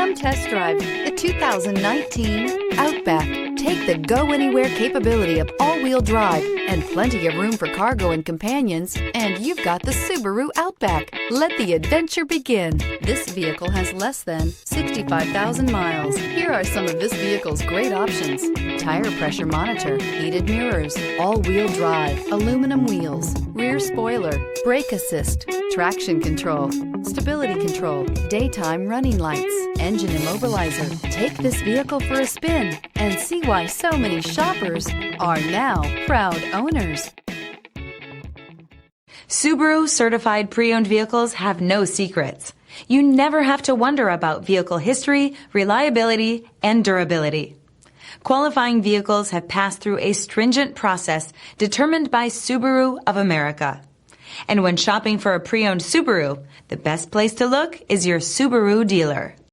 Come test drive the 2019 Outback. Take the go-anywhere capability of all-wheel drive and plenty of room for cargo and companions, and you've got the Subaru Outback. Let the adventure begin. This vehicle has less than 65,000 miles. Here are some of this vehicle's great options: tire pressure monitor, heated mirrors, all-wheel drive, aluminum wheels, rear spoiler, brake assist, traction control, stability control, daytime running lights, engine immobilizer. Take this vehicle for a spin and see why so many shoppers are now proud owners. Subaru certified pre-owned vehicles have no secrets. You never have to wonder about vehicle history, reliability, and durability. Qualifying vehicles have passed through a stringent process determined by Subaru of America. And when shopping for a pre-owned Subaru, the best place to look is your Subaru dealer.